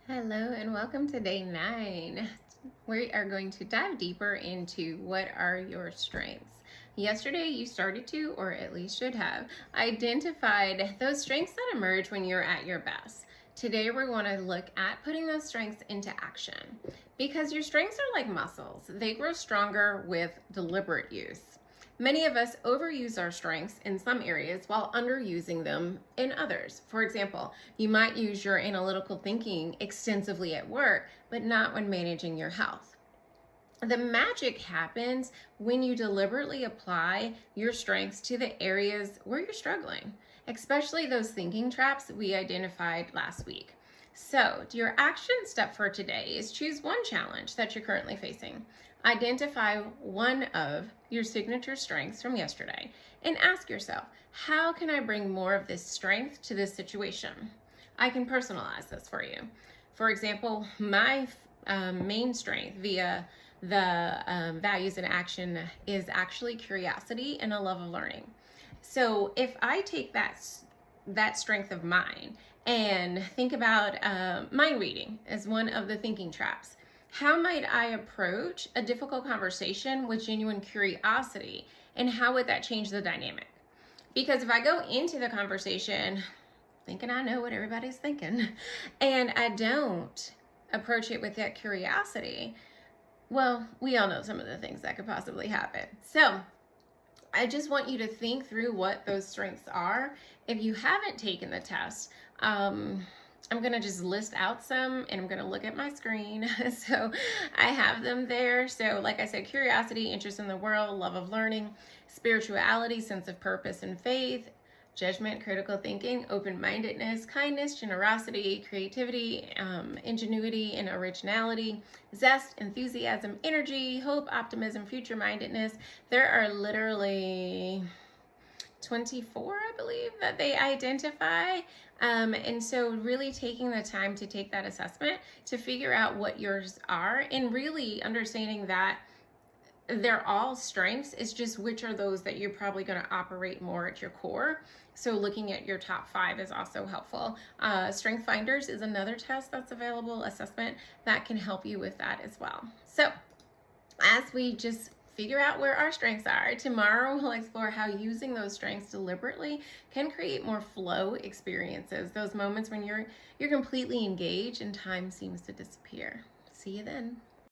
Hello and welcome to day 9. We are going to dive deeper into what are your strengths. Yesterday you started to, or at least should have, identified those strengths that emerge when you're at your best. Today we're going to look at putting those strengths into action because your strengths are like muscles. They grow stronger with deliberate use. Many of us overuse our strengths in some areas while underusing them in others. For example, you might use your analytical thinking extensively at work, but not when managing your health. The magic happens when you deliberately apply your strengths to the areas where you're struggling, especially those thinking traps we identified last week. So, your action step for today is choose one challenge that you're currently facing. Identify one of your signature strengths from yesterday and ask yourself, how can I bring more of this strength to this situation? I can personalize this for you. For example, my main strength via the values in action is actually curiosity and a love of learning. So if I take that strength of mine and think about mind reading as one of the thinking traps, how might I approach a difficult conversation with genuine curiosity, and how would that change the dynamic? Because if I go into the conversation thinking I know what everybody's thinking and I don't approach it with that curiosity, well, we all know some of the things that could possibly happen. So I just want you to think through what those strengths are. If you haven't taken the test, I'm going to just list out some, and I'm going to look at my screen. So I have them there. So like I said, curiosity, interest in the world, love of learning, spirituality, sense of purpose and faith, judgment, critical thinking, open-mindedness, kindness, generosity, creativity, ingenuity and originality, zest, enthusiasm, energy, hope, optimism, future-mindedness. There are literally 24, I believe, that they identify. And so really taking the time to take that assessment to figure out what yours are, and really understanding that they're all strengths. It's just which are those that you're probably going to operate more at your core. So looking at your top 5 is also helpful. Strength Finders is another test that's available, assessment that can help you with that as well. So as we just figure out where our strengths are, tomorrow we'll explore how using those strengths deliberately can create more flow experiences, those moments when you're completely engaged and time seems to disappear. See you then.